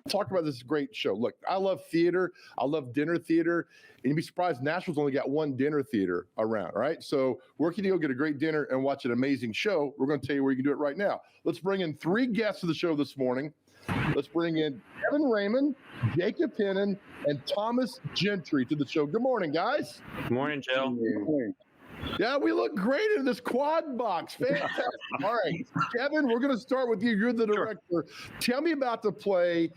talk about this great show. Look, I love theater. I love dinner theater. And you'd be surprised, Nashville's only got one dinner theater around, right? So where can you go get a great dinner and watch an amazing show? We're going to tell you where you can do it right now. Let's bring in 3 guests of the show this morning. Let's bring in Kevin Raymond, Jacob Hinnen, and Thomas Gentry to the show. Good morning, guys. Good morning, Joe. Good morning. Yeah, we look great in this quad box. Fantastic. All right, Kevin, we're going to start with you. You're the director. Sure. Tell me about the play.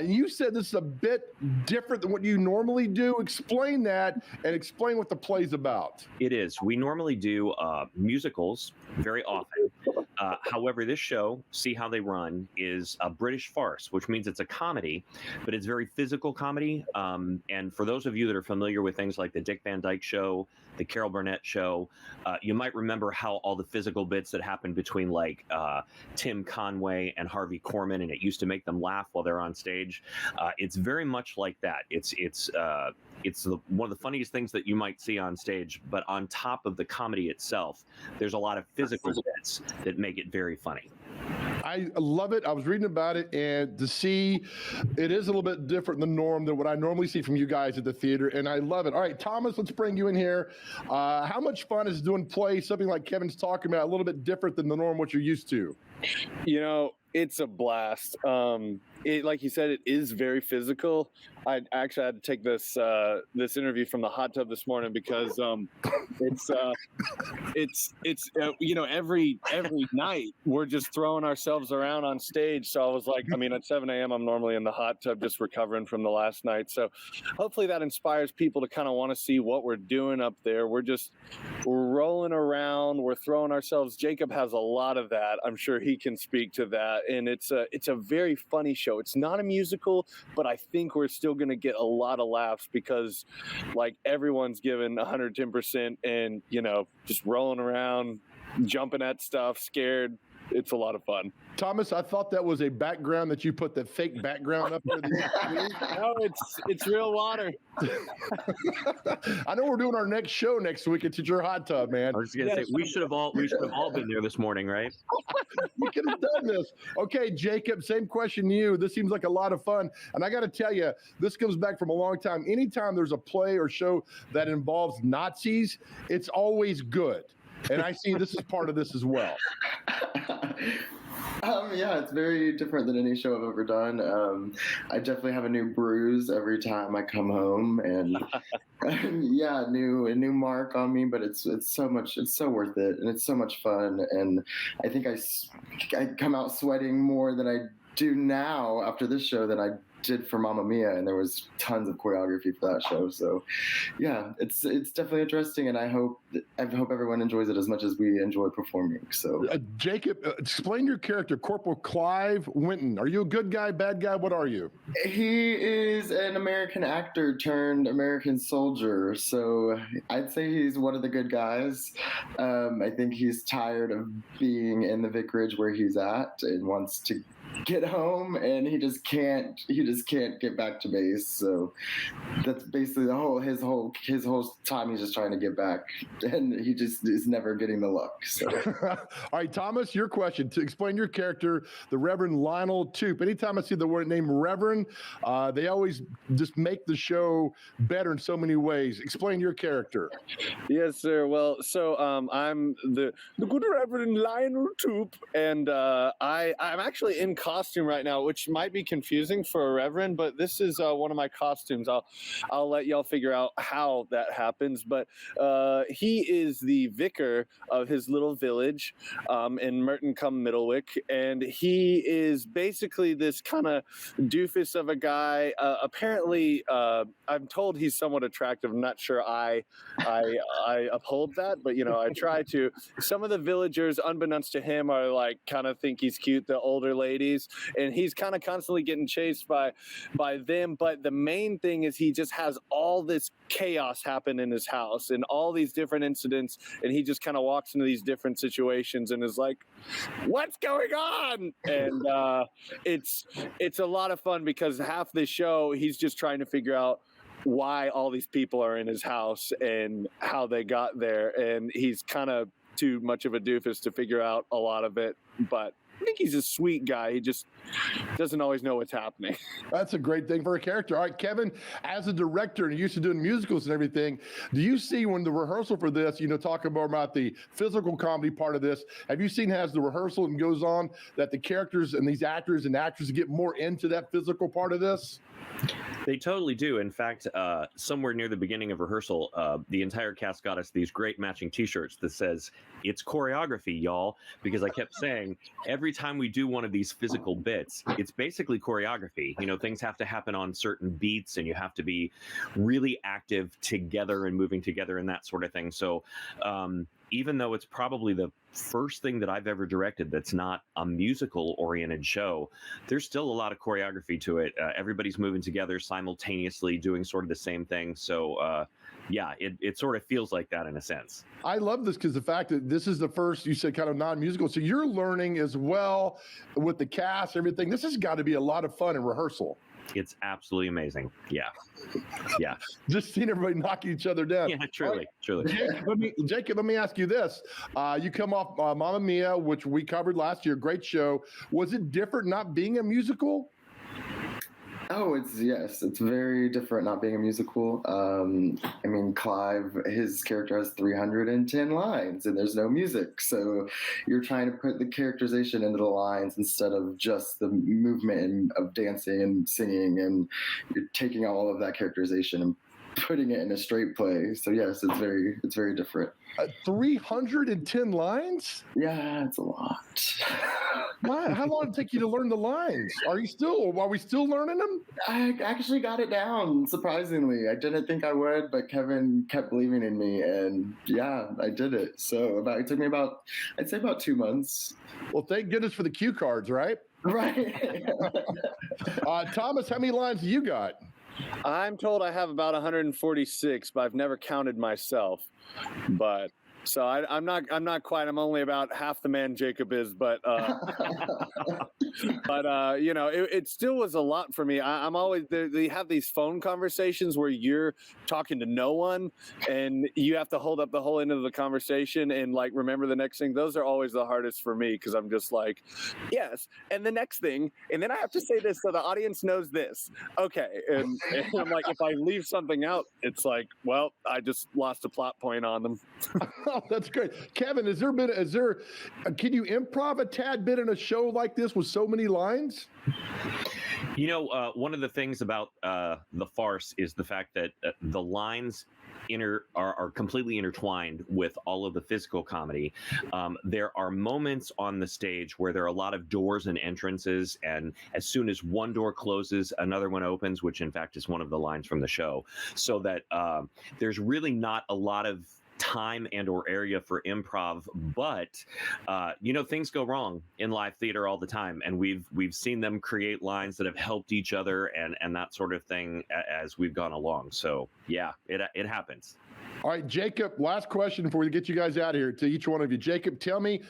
You said this is a bit different than what you normally do. Explain that and explain what the play's about. It is. We normally do musicals very often. However, this show, See How They Run, is a British farce, which means it's a comedy, but it's very physical comedy. And for those of you that are familiar with things like the Dick Van Dyke Show, the Carol Burnett Show, you might remember how all the physical bits that happened between like Tim Conway and Harvey Korman, and it used to make them laugh while they're on stage. It's very much like that. It's one of the funniest things that you might see on stage, but on top of the comedy itself, there's a lot of physical bits that make it very funny. I love it. I was reading about it, and to see it is a little bit different than the norm than what I normally see from you guys at the theater, and I love it. All right, Thomas, let's bring you in here. How much fun is doing play, something like Kevin's talking about, a little bit different than the norm, what you're used to? You know, it's a blast. Like you said, it is very physical. I actually had to take this interview from the hot tub this morning because it's every night we're just throwing ourselves around on stage. So I was like, at 7 a.m. I'm normally in the hot tub just recovering from the last night. So hopefully that inspires people to kind of want to see what we're doing up there. We're rolling around, we're throwing ourselves. Jacob has a lot of that. I'm sure he can speak to that. And it's a very funny show. It's not a musical, but I think we're still going to get a lot of laughs because like everyone's given 110% and, just rolling around, jumping at stuff, scared. It's a lot of fun. Thomas, I thought that was a background that you put the fake background up there. No, it's real water. I know we're doing our next show next week at your hot tub, man. I was going to say we should have all been there this morning, right? We could have done this. Okay, Jacob, same question to you. This seems like a lot of fun, and I got to tell you, this comes back from a long time. Anytime there's a play or show that involves Nazis, it's always good. And I see this is part of this as well. Yeah, it's very different than any show I've ever done. I definitely have a new bruise every time I come home, and yeah, a new mark on me. But it's so worth it, and it's so much fun. And I think I come out sweating more than I do now after this show than I did for Mamma Mia, and there was tons of choreography for that show. So yeah, it's definitely interesting, and I hope everyone enjoys it as much as we enjoy performing. So Jacob, explain your character, Corporal Clive Winton. Are you a good guy, bad guy? What are you? He is an American actor turned American soldier, so I'd say he's one of the good guys. I think he's tired of being in the vicarage where he's at and wants to get home, and he just can't get back to base. So that's basically his whole time. He's just trying to get back, and he just is never getting the luck. So all right, Thomas, your question to explain your character, the Reverend Lionel Toop. Anytime I see the word name Reverend, they always just make the show better in so many ways. Explain your character. Yes, sir. Well, so I'm the good Reverend Lionel Toop, and I'm actually in costume right now, which might be confusing for a reverend, but this is one of my costumes. I'll let y'all figure out how that happens. But he is the vicar of his little village in Merton cum Middlewick, and he is basically this kind of doofus of a guy. Apparently, I'm told he's somewhat attractive. I'm not sure I uphold that, but I try to. Some of the villagers, unbeknownst to him, are like kind of think he's cute, the older ladies, and he's kind of constantly getting chased by them. But the main thing is he just has all this chaos happen in his house and all these different incidents, and he just kind of walks into these different situations and is like, what's going on? And it's a lot of fun because half the show he's just trying to figure out why all these people are in his house and how they got there, and he's kind of too much of a doofus to figure out a lot of it, but think he's a sweet guy. He just doesn't always know what's happening. That's a great thing for a character. All right, Kevin, as a director and used to doing musicals and everything, do you see when the rehearsal for this, talking more about the physical comedy part of this, have you seen as the rehearsal and goes on that the characters and these actors and actresses get more into that physical part of this? They totally do. In fact, somewhere near the beginning of rehearsal, the entire cast got us these great matching T-shirts that says, "It's choreography, y'all," because I kept saying every time we do one of these physical bits, it's basically choreography. Things have to happen on certain beats, and you have to be really active together and moving together and that sort of thing. So even though it's probably the first thing that I've ever directed that's not a musical-oriented show, there's still a lot of choreography to it. Everybody's moving together simultaneously, doing sort of the same thing. So, yeah, it sort of feels like that in a sense. I love this because the fact that this is the first, you said, kind of non-musical. So you're learning as well with the cast, everything. This has got to be a lot of fun in rehearsal. It's absolutely amazing. Yeah. Yeah. Just seeing everybody knocking each other down. Yeah, truly. Jacob, let me ask you this. You come off Mamma Mia, which we covered last year. Great show. Was it different not being a musical? Oh, it's very different not being a musical. Clive, his character has 310 lines and there's no music. So you're trying to put the characterization into the lines instead of just the movement of dancing and singing, and you're taking all of that characterization and putting it in a straight play. So yes, it's very different. 310 lines? Yeah, it's a lot. How long did it take you to learn the lines? Are we still learning them? I actually got it down, surprisingly. I didn't think I would, but Kevin kept believing in me, and yeah, I did it. So it took me I'd say about 2 months. Well, thank goodness for the cue cards, right? Right. Thomas, how many lines do you got? I'm told I have about 146, but I've never counted myself. But so I'm not quite. I'm only about half the man Jacob is, but it still was a lot for me. I'm always they have these phone conversations where you're talking to no one, and you have to hold up the whole end of the conversation and like remember the next thing. Those are always the hardest for me because I'm just like, yes, and the next thing, and then I have to say this so the audience knows this. Okay, and I'm like, if I leave something out, it's like, well, I just lost a plot point on them. Oh, that's great. Kevin, can you improv a tad bit in a show like this with so many lines? One of the things about the farce is the fact that the lines are completely intertwined with all of the physical comedy. There are moments on the stage where there are a lot of doors and entrances, and as soon as one door closes, another one opens, which in fact is one of the lines from the show. So that there's really not a lot of time and or area for improv, but things go wrong in live theater all the time, and we've seen them create lines that have helped each other and that sort of thing as we've gone along. So yeah, it happens. All right, Jacob, last question before we get you guys out of here to each one of you. Jacob,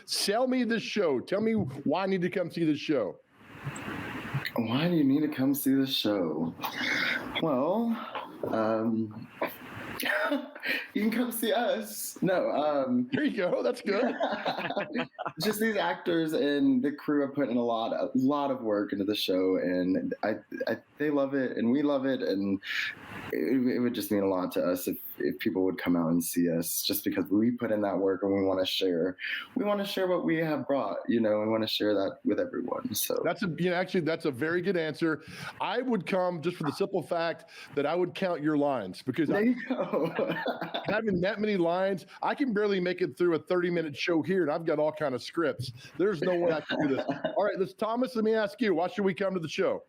sell me this show. Tell me why I need to come see this show. Why do you need to come see the show? Well, you can come see us. No, there you go. That's good. Just these actors and the crew have put in a lot of work into the show, and they love it, and we love it, and it would just mean a lot to us if people would come out and see us, just because we put in that work and we want to share what we have brought, we want to share that with everyone. So that's a very good answer. I would come just for the simple fact that I would count your lines, because there you go. Having that many lines, I can barely make it through a 30-minute show here, and I've got all kind of scripts. There's no way I can do this. All right, Thomas, let me ask you, why should we come to the show?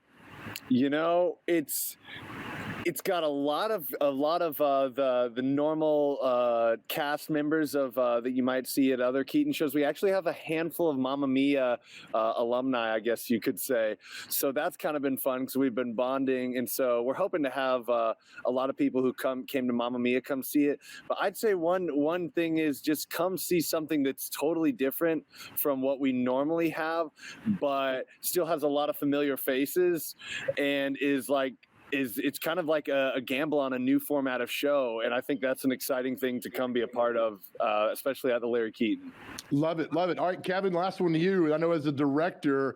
It's got a lot of the normal cast members of that you might see at other Keaton shows. We actually have a handful of Mamma Mia alumni, I guess you could say. So that's kind of been fun because we've been bonding, and so we're hoping to have a lot of people who came to Mamma Mia come see it. But I'd say one thing is just come see something that's totally different from what we normally have, but still has a lot of familiar faces and is like it's kind of like a gamble on a new format of show, and I think that's an exciting thing to come be a part of, especially at the Larry Keeton. Love it. All right, Kevin, last one to you. I know as a director,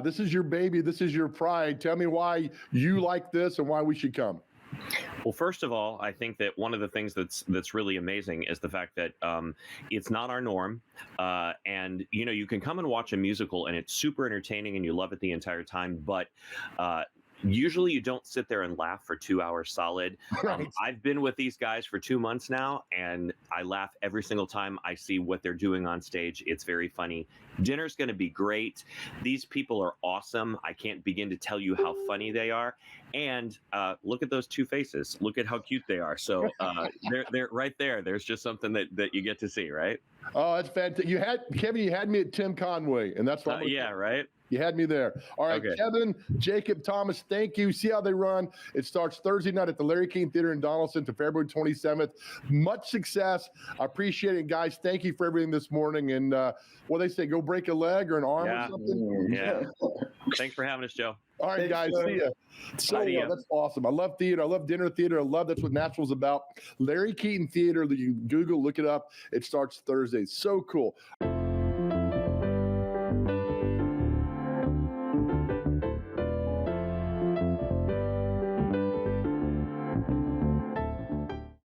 this is your baby, this is your pride. Tell me why you like this and why we should come. Well, first of all, I think that one of the things that's really amazing is the fact that it's not our norm, and you can come and watch a musical and it's super entertaining and you love it the entire time, but usually you don't sit there and laugh for 2 hours solid. Right. I've been with these guys for 2 months now, and I laugh every single time I see what they're doing on stage. It's very funny. Dinner's going to be great. These people are awesome. I can't begin to tell you how funny they are. And look at those two faces. Look at how cute they are. So they're right there. There's just something that you get to see, right? Oh, that's fantastic. Kevin, you had me at Tim Conway, and that's why. Yeah, right. You had me there. All right, Okay. Kevin, Jacob, Thomas, thank you. See how they run. It starts Thursday night at the Larry Keeton Theatre in Donelson to February 27th. Much success. I appreciate it, guys. Thank you for everything this morning. And what they say, go break a leg or an arm or something? Yeah. Thanks for having us, Joe. All right, guys. See ya. So that's awesome. I love theater. I love dinner theater. I love that's what Nashville's about. Larry Keeton Theater. You Google, look it up. It starts Thursday. So cool.